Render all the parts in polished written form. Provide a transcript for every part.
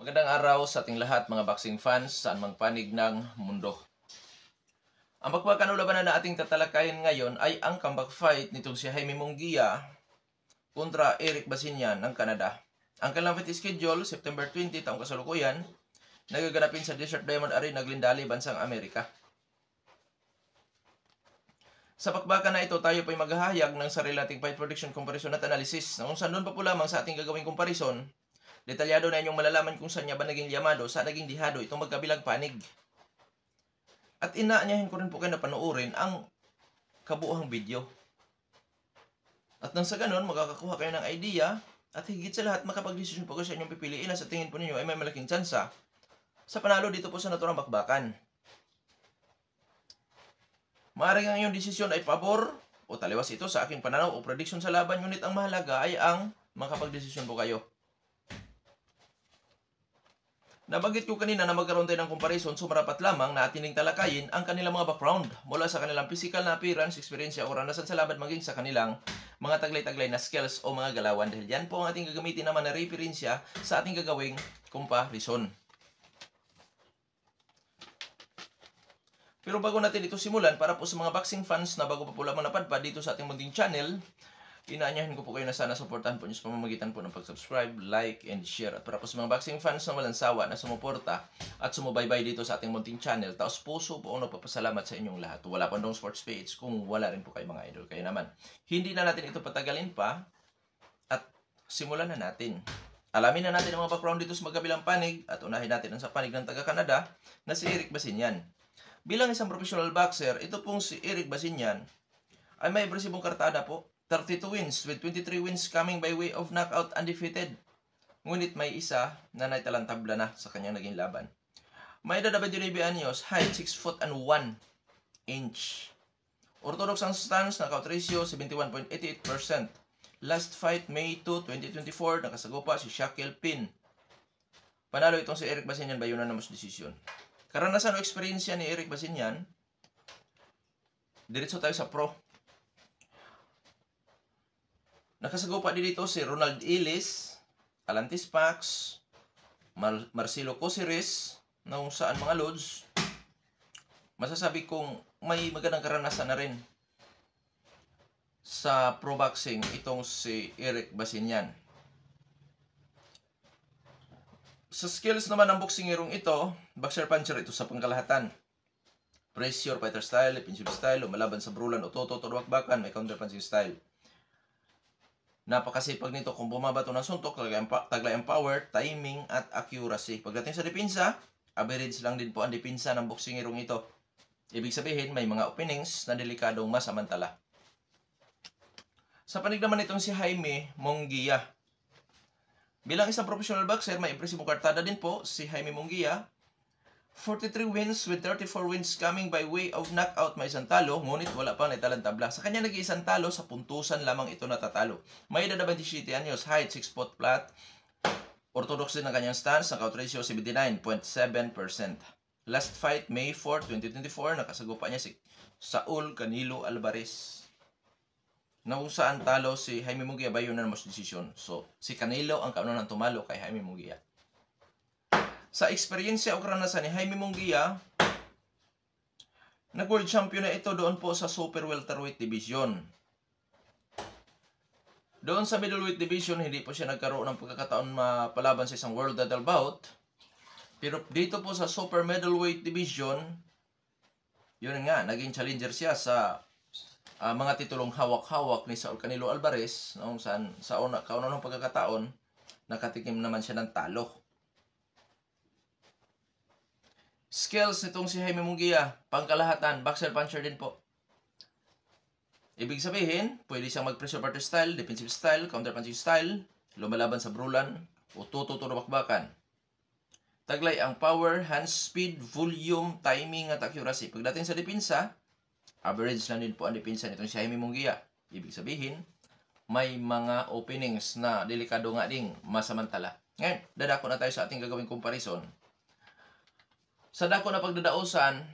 Magandang araw sa ating lahat mga boxing fans saan mang panig ng mundo. Ang bakbakan o labanan na ating tatalakayin ngayon ay ang comeback fight nitong si Jaime Munguia kontra Eric Basinyan ng Canada. Ang kanilang fight schedule, September 20, taong kasalukuyan, nagaganapin sa Desert Diamond Arena, Glendale, bansang Amerika. Sa bakbakan na ito, tayo po'y maghahayag ng sarili nating fight prediction, comparison at analysis. Kung saan doon pa po lamang sa ating gagawing comparison, detalyado na inyong malalaman kung saan niya ba naging yamado, saan naging dihado itong magkabilang panig. At inaanyahin ko rin po kayo na panoorin ang kabuuhang video. At nang sa ganun, makakakuha kayo ng idea at higit sa lahat makapag-desisyon po kayo sa inyong pipiliin na sa tingin po ninyo ay may malaking tsansa sa panalo dito po sa naturang bakbakan. Maaaring ang iyong desisyon ay pabor o taliwas ito sa aking pananaw o prediction sa laban, ngunit ang mahalaga ay ang makapag-desisyon po kayo. Nabanggit ko kanina na magkaroon tayo ng comparison, so marapat lamang na ating talakayin ang kanilang mga background mula sa kanilang physical na appearance, experience o karanasan sa laban maging sa kanilang mga taglay-taglay na skills o mga galawan, dahil yan po ang ating gagamitin naman na referensya sa ating gagawing comparison. Pero bago natin ito simulan, para po sa mga boxing fans na bago pa po lamang napadpad dito sa ating munting channel, inaanyahin ko po kayo na sana suportahan po niyo sa pamamagitan po ng pag-subscribe, like, and share. At para po sa mga boxing fans na walang sawa na sumuporta at sumubaybay dito sa ating munting channel, taos puso po ang nagpapasalamat sa inyong lahat. Wala pa dong sports page kung wala rin po kayo mga idol. Kaya naman, hindi na natin ito patagalin pa at simulan na natin. Alamin na natin ang mga background dito sa magkabilang panig at unahin natin ang sa panig ng taga-Canada na si Eric Basinyan. Bilang isang professional boxer, ito pong si Eric Basinyan ay may agresibong kartada po. 32 wins with 23 wins coming by way of knockout, undefeated. Ngunit may isa na naitalang tabla na sa kanyang naging laban. May edad 29 anyos, height 6 foot and 1 inch. Orthodox ang stance, knockout ratio 71.88%. Last fight May 2, 2024, nakasagupa si Shaquille Pin. Panalo itong si Eric Basinyan by unanimous decision. Karanasan o eksperyensya ni Eric Basinyan, diretso tayo sa pro. Nakasagupa din dito si Ronald Ellis, Alantis Pax, Marcelo Cosiris, na kung saan mga lods, masasabi kong may magandang karanasan na rin sa pro boxing itong si Eric Basinyan. Sa skills naman ng boxingerong ito, boxer-puncher ito sa pangkalahatan. Pressure, fighter style, defensive style, lumalaban sa brulan o toto, bakbakan, may counter-punching style. Napakasipag nito kung bumabato ng suntok, taglay ang power, timing, at accuracy. Pagdating sa depensa, average lang din po ang depensa ng boxingerong ito. Ibig sabihin, may mga openings na delikadong masamantala. Sa panig naman itong si Jaime Munguia. Bilang isang professional boxer, may impresibong kartada din po si Jaime Munguia. 43 wins with 34 wins coming by way of knockout, may isang talo, ngunit wala pang naitalang tabla. Sa kanya nag-iisang talo, sa puntusan lamang ito natatalo. May edad 27 anyos, height 6 foot flat. Orthodox din ang kanyang stance, knockout ratio 79.7%. Last fight May 4, 2024, nakasagupa niya si Saul Canelo Alvarez, na kung saan talo si Jaime Munguia by unanimous decision. So, si Canelo ang kaunang tumalo kay Jaime Munguia. Sa eksperyensya o karanasan ni Jaime Munguia, nag-world champion na ito doon po sa super welterweight division. Doon sa middleweight division, hindi po siya nagkaroon ng pagkakataon mapalaban sa isang world title bout. Pero dito po sa super middleweight division, yun nga, naging challenger siya sa mga titulong hawak-hawak ni Saul Canelo Alvarez, noong saan sa kaunang pagkakataon nakatikim naman siya ng talo. Skills nitong si Jaime Munguia, pangkalahatan, boxer puncher din po. Ibig sabihin, pwede siyang mag-pressure partner style, defensive style, counter punching style, lumalaban sa brulan o bakbakan. Taglay ang power, hand speed, volume, timing at accuracy. Pagdating sa depensa, average lang din po ang depensa nitong si Jaime Munguia. Ibig sabihin, may mga openings na delikado nga ding masamantala. Ngayon, dadako na tayo sa ating gagawing comparison. Sa dako na pagdadausan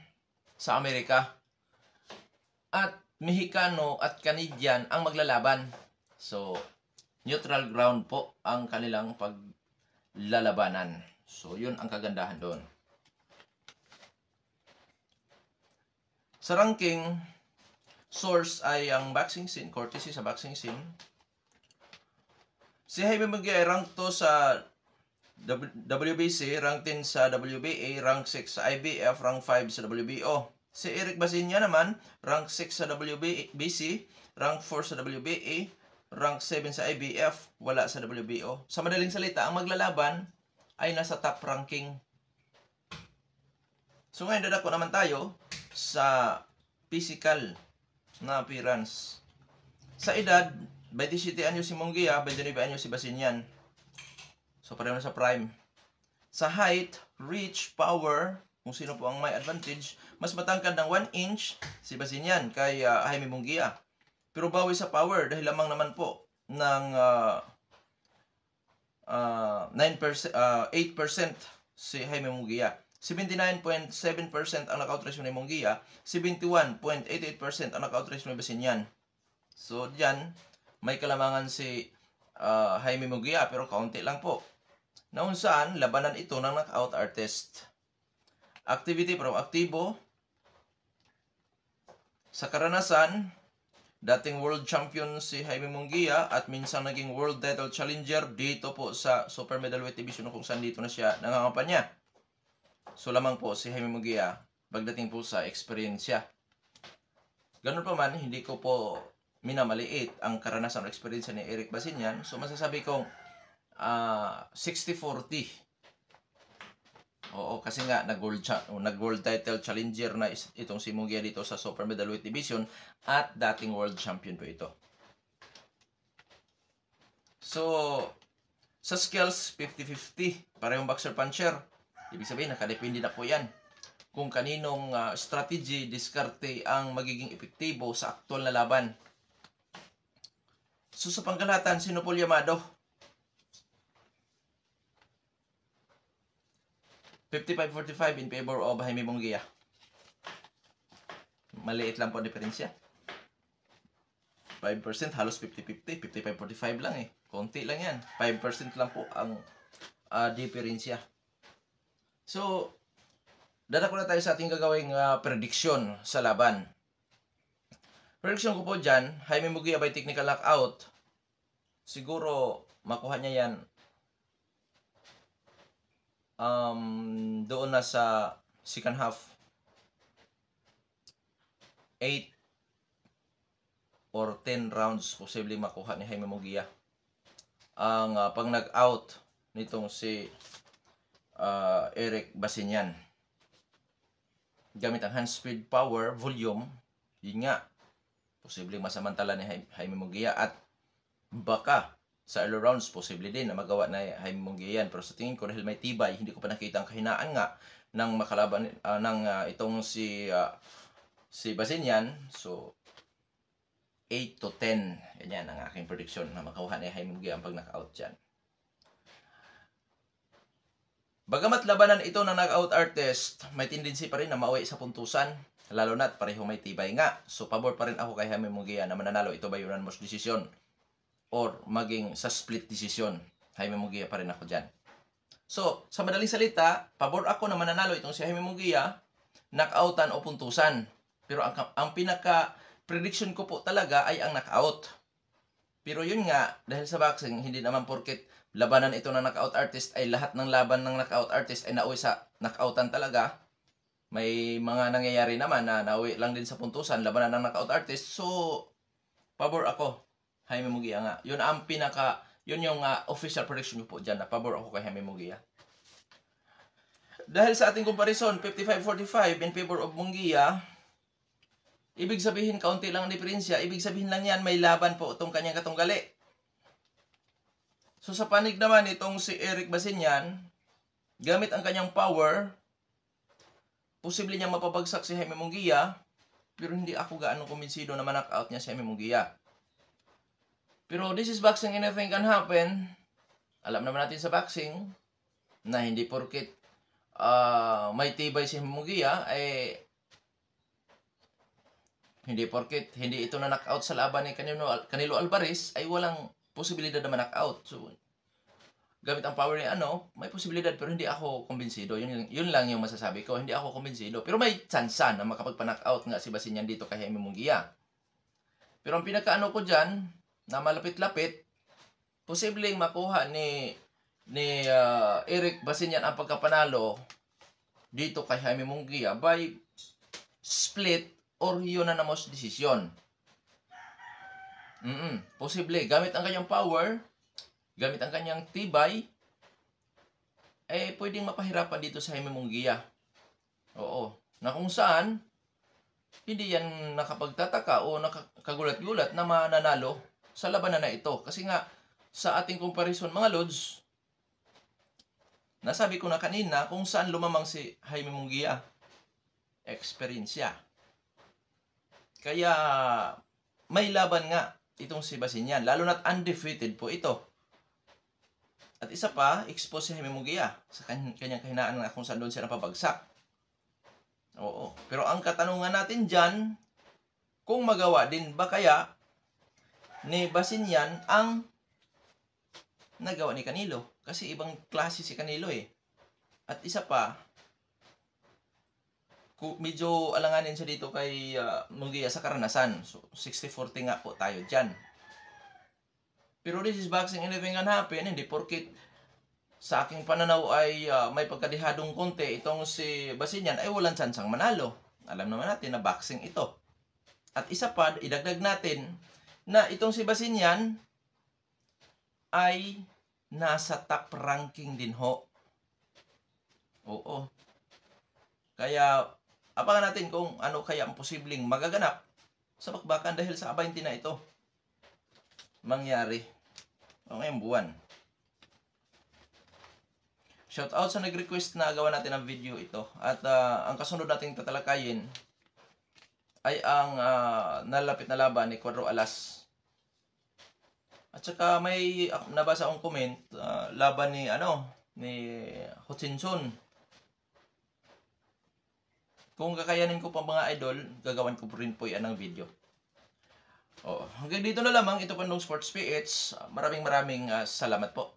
sa Amerika at Mexicano at Canadian ang maglalaban. So, neutral ground po ang kanilang paglalabanan. So, yun ang kagandahan doon. Sa ranking, source ay ang boxing scene, courtesy sa boxing scene. Si Jaime Munguia ay rank 2 sa WBC, rank 10 sa WBA, rank 6 sa IBF, rank 5 sa WBO. Si Eric Basinya naman, rank 6 sa WBC, rank 4 sa WBA, rank 7 sa IBF, wala sa WBO. Sa madaling salita, ang maglalaban ay nasa top ranking. So ngayon dadako naman tayo sa physical na appearance. Sa edad, 27 anyo si Munguia, 29 anyo si Basinyan. So pareho na sa prime. Sa height, reach, power, kung sino po ang may advantage, mas matangkad ng 1 inch si Basinyan kay Jaime Munguia. Pero bawi sa power dahil lamang naman po ng 8% si Jaime Munguia. 79.7% ang knockout ratio ni Munguia, 71.88% ang knockout ratio ni Basinyan. So diyan may kalamangan si Jaime Munguia pero kaunti lang po. Naun saan labanan ito ng knockout artist. Activity pero aktibo. Sa karanasan, dating world champion si Jaime Munguia at minsan naging world title challenger dito po sa super middleweight division kung saan dito na siya nangangampanya. So lamang po si Jaime Munguia pagdating po sa experience. Ganun pa man, hindi ko po minamaliit ang karanasan o experience ni Eric Basinyan. So masasabi kong 60-40. Oo, kasi nga nag-world title challenger na itong si Munguia dito sa super middleweight division at dating world champion po ito. So, sa skills, 50-50. Parehong boxer-puncher. Ibig sabihin, nakadepende na po yan kung kaninong strategy, diskarte ang magiging epektibo sa aktual na laban. So, sa pangkalahatan, sino Paul Yamado? 55-45 in favor of Jaime Munguia. Maliit lang po ang diferensya. 5% halos 50-50. 55-45 lang eh. Konti lang yan. 5% lang po ang diferensya. So, dadako na tayo sa ating gagawing prediction sa laban. Prediction ko po dyan, Jaime Munguia by technical knockout. Siguro, makuha niya yan doon na sa second half 8 or 10 rounds posibleng makuha ni Jaime Munguia ang pag nag-out nitong si Eric Basinyan gamit ang hand speed, power, volume. Yun nga, posibleng masamantala ni Jaime Munguia at baka sa early rounds, posible din na magawa na Jaime Munguia yan. Pero sa tingin ko, dahil may tibay, hindi ko pa nakita ang kahinaan nga ng makalaban ng itong si Basinyan. So, 8 to 10. Yan ang aking prediction na makakuha ni Jaime Munguia ang pag-knockout dyan. Bagamat labanan ito ng knockout artist, may tendency pa rin na mauwi sa puntusan. Lalo na't pareho may tibay nga. So, pabor pa rin ako kay Jaime Munguia na mananalo ito by unanimous decision or maging sa split decision. Jaime Munguia pa rin ako dyan. So, sa madaling salita, pabor ako na mananalo itong si Jaime Munguia, knockoutan o puntusan. Pero ang pinaka-prediction ko po talaga ay ang knockout. Pero yun nga, dahil sa boxing, hindi naman porket labanan ito ng knockout artist ay lahat ng laban ng knockout artist ay nauwi sa knockoutan talaga. May mga nangyayari naman na nauwi lang din sa puntusan, labanan ng knockout artist. So, pabor ako. Jaime Munguia nga. Yun ang yun yung official prediction ko po dyan na pabor ako kay Jaime Munguia. Dahil sa ating comparison, 55-45 in favor of Munguia, ibig sabihin kaunti lang ang diferensya. Ibig sabihin lang yan, may laban po itong kanyang katunggali. So sa panig naman itong si Eric Basinyan, gamit ang kanyang power, posible niyang mapabagsak si Jaime Munguia, pero hindi ako gaano kumbinsido na ma-knockout niya si Jaime Munguia. Pero this is boxing, anything can happen. Alam naman natin sa boxing na hindi porket may tibay si Munguia, hindi porket hindi ito na knockout sa laban ni Canelo Alvarez ay walang posibilidad na ma-knockout. So, gamit ang power ni ano, may posibilidad pero hindi ako kumbinsido. Yun lang yung masasabi ko. Hindi ako kumbinsido. Pero may tsansa na makapagpa-knockout nga si Basinian dito kay Jaime Munguia. Pero ang pinakaano ko dyan, na malapit-lapit, posibleng makuha ni Eric Basinian ang pagkapanalo dito kay Jaime Munguia by split or unanimous decision. Posible. Gamit ang kanyang power, gamit ang kanyang tibay, pwedeng mapahirapan dito sa Jaime Munguia. Oo. Na kung saan, hindi yan nakapagtataka o nakakagulat-gulat na mananalo sa labanan na ito. Kasi nga, sa ating comparison mga lods, nasabi ko na kanina kung saan lumamang si Jaime Munguia. Experience siya. Kaya, may laban nga itong si Basinian. Lalo na't undefeated po ito. At isa pa, expose si Jaime Munguia sa kanyang kahinaan na kung saan doon siya napabagsak. Oo. Pero ang katanungan natin dyan, kung magawa din ba kaya ni Basinian ang nagawa ni Canelo? Kasi ibang klase si Canelo eh. At isa pa, medyo alanganin siya dito kay Munguia sa karanasan. So, 60-40 nga po tayo dyan. Pero this is boxing, anything can happen. Hindi porkit sa aking pananaw ay may pagkadihadong konti itong si Basinian ay walang tsansang manalo. Alam naman natin na boxing ito. At isa pa, idagdag natin na itong si Basinian ay nasa top ranking din ho. Oo. Kaya, abangan natin kung ano kaya ang posibleng magaganap sa bakbakan dahil sa 20 na ito mangyari o ngayong buwan. Shoutout sa nag-request na gawa natin ang video ito. At ang kasunod nating tatalakayin ay ang nalapit na laban ni Cuadro Alas. At saka may nabasa akong comment, laban ni Hutchinson. Kung kakayanin ko pa mga idol, gagawan ko rin po yan ng video. Hanggang dito na lamang. Ito po nung Sports PH. Maraming salamat po.